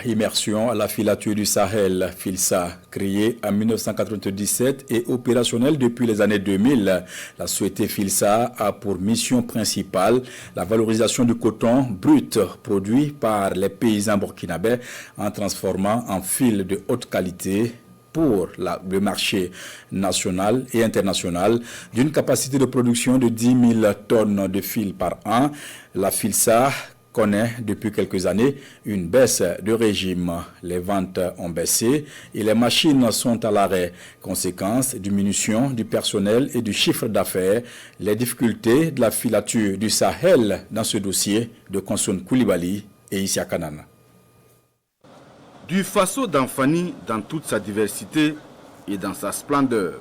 immersion à la filature du Sahel, FILSA, créée en 1997 et opérationnelle depuis les années 2000. La société FILSA a pour mission principale la valorisation du coton brut produit par les paysans burkinabés en transformant en fil de haute qualité pour le marché national et international d'une capacité de production de 10 000 tonnes de fil par an. La FILSA connaît depuis quelques années une baisse de régime. Les ventes ont baissé et les machines sont à l'arrêt. Conséquence, diminution du personnel et du chiffre d'affaires. Les difficultés de la filature du Sahel dans ce dossier de Konson Koulibaly et Issa Kanana. Du Faso d'Anfani dans toute sa diversité et dans sa splendeur.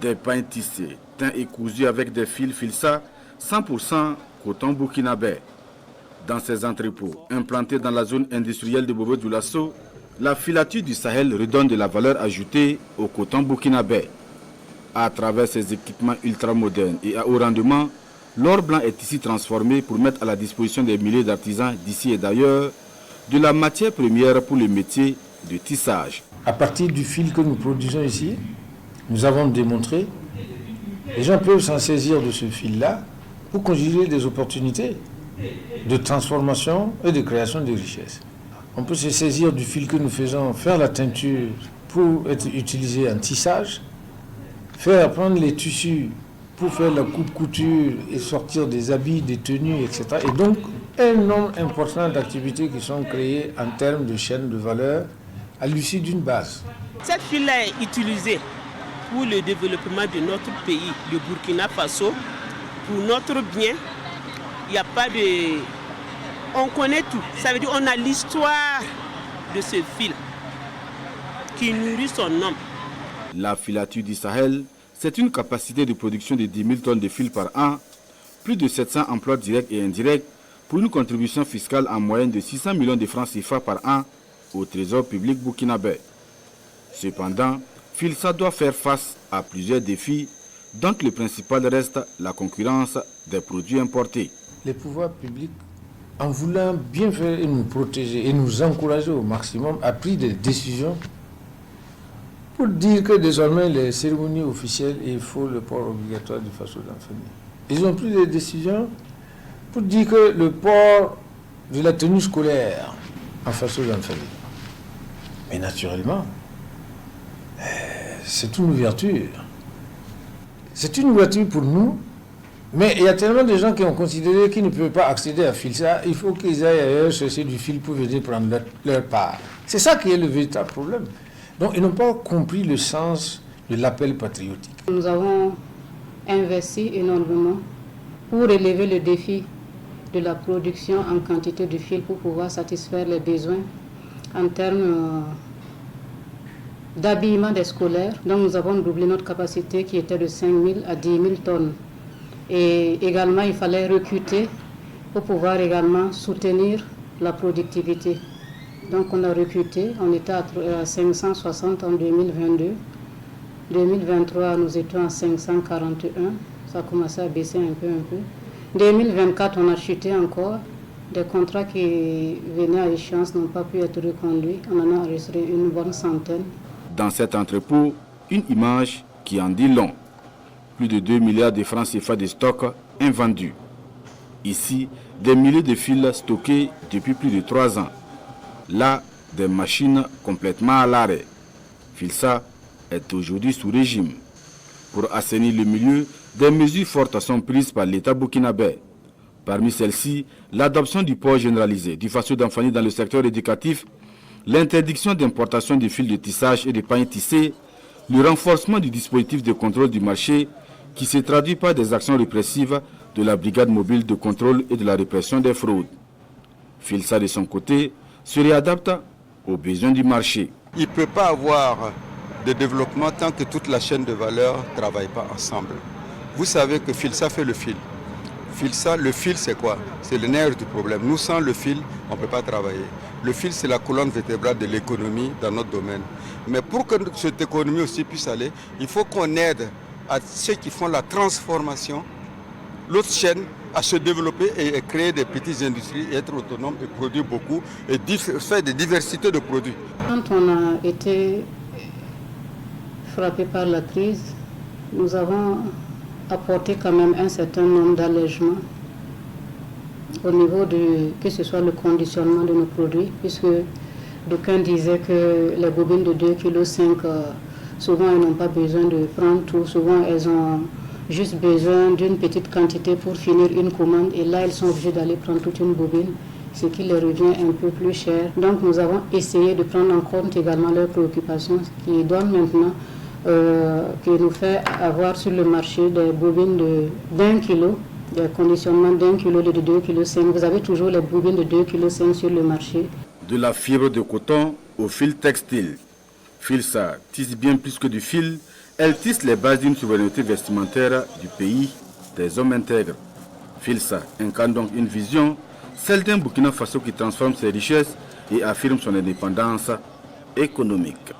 Des pains tissés, teints et cousus avec des fils FILSA, 100% coton burkinabé. Dans ces entrepôts, implantés dans la zone industrielle de Bobo-Dioulasso, la filature du Sahel redonne de la valeur ajoutée au coton burkinabé. À travers ces équipements ultramodernes et à haut rendement, l'or blanc est ici transformé pour mettre à la disposition des milliers d'artisans d'ici et d'ailleurs de la matière première pour le métier de tissage. À partir du fil que nous produisons ici, nous avons démontré, les gens peuvent s'en saisir de ce fil-là pour conjurer des opportunités de transformation et de création de richesses. On peut se saisir du fil que nous faisons, faire la teinture pour être utilisé en tissage, prendre les tissus pour faire la coupe-couture et sortir des habits, des tenues, etc. Et donc, un nombre important d'activités qui sont créées en termes de chaîne de valeur à l'issue d'une base. Cette file-là est utilisée pour le développement de notre pays, le Burkina Faso, pour notre bien. Il n'y a pas de... On connaît tout. Ça veut dire qu'on a l'histoire de ce fil qui nourrit son nom. La filature du Sahel, c'est une capacité de production de 10 000 tonnes de fil par an, plus de 700 emplois directs et indirects, pour une contribution fiscale en moyenne de 600 millions de francs CFA par an au trésor public burkinabé. Cependant, FILSA doit faire face à plusieurs défis, dont le principal reste la concurrence des produits importés. Les pouvoirs publics, en voulant bien faire et nous protéger et nous encourager au maximum, a pris des décisions pour dire que désormais les cérémonies officielles, il faut le port obligatoire du Faso d'Anfani. Ils ont pris des décisions pour dire que le port de la tenue scolaire en Faso d'Anfani. Mais naturellement, c'est une ouverture. C'est une ouverture pour nous, mais il y a tellement de gens qui ont considéré qu'ils ne peuvent pas accéder à FILSA, il faut qu'ils aillent ailleurs chercher du fil pour venir prendre leur part. C'est ça qui est le véritable problème. Donc ils n'ont pas compris le sens de l'appel patriotique. Nous avons investi énormément pour relever le défi de la production en quantité de fil pour pouvoir satisfaire les besoins en termes d'habillement des scolaires. Donc nous avons doublé notre capacité qui était de 5 000 à 10 000 tonnes. Et également il fallait recruter pour pouvoir également soutenir la productivité. Donc on a recruté, on était à 560 en 2022. 2023 nous étions à 541, ça a commencé à baisser un peu. 2024 on a chuté encore, des contrats qui venaient à échéance n'ont pas pu être reconduits, on en a enregistré une bonne centaine. Dans cet entrepôt, une image qui en dit long. Plus de 2 milliards de francs CFA de stocks invendus. Ici, des milliers de fils stockés depuis plus de 3 ans. Là, des machines complètement à l'arrêt. FILSA est aujourd'hui sous régime. Pour assainir le milieu, des mesures fortes sont prises par l'État burkinabé. Parmi celles-ci, l'adoption du port généralisé du Faso d'Anfani dans le secteur éducatif, l'interdiction d'importation de fils de tissage et de pains tissés, le renforcement du dispositif de contrôle du marché qui se traduit par des actions répressives de la brigade mobile de contrôle et de la répression des fraudes. FILSA de son côté se réadapte aux besoins du marché. Il ne peut pas avoir de développement tant que toute la chaîne de valeur ne travaille pas ensemble. Vous savez que FILSA fait le fil. FILSA, le fil c'est quoi? C'est le nerf du problème. Nous sans le fil, on ne peut pas travailler. Le fil c'est la colonne vertébrale de l'économie dans notre domaine. Mais pour que cette économie aussi puisse aller, il faut qu'on aide à ceux qui font la transformation, l'autre chaîne à se développer et créer des petites industries, et être autonome et produire beaucoup et faire des diversités de produits. Quand on a été frappé par la crise, nous avons apporté quand même un certain nombre d'allègements au niveau de, que ce soit le conditionnement de nos produits, puisque d'aucuns disaient que les bobines de 2,5 kg, souvent elles n'ont pas besoin de prendre tout, souvent elles ont juste besoin d'une petite quantité pour finir une commande, et là elles sont obligées d'aller prendre toute une bobine, ce qui leur revient un peu plus cher. Donc nous avons essayé de prendre en compte également leurs préoccupations, ce qui donne maintenant qui nous fait avoir sur le marché des bobines d'1 kg, des conditionnements d'1 kg, de 2,5 kg. Vous avez toujours les bobines de 2,5 kg sur le marché. De la fibre de coton au fil textile, Filsa tisse bien plus que du fil, elle tisse les bases d'une souveraineté vestimentaire du pays des hommes intègres. Filsa incarne donc une vision, celle d'un Burkina Faso qui transforme ses richesses et affirme son indépendance économique.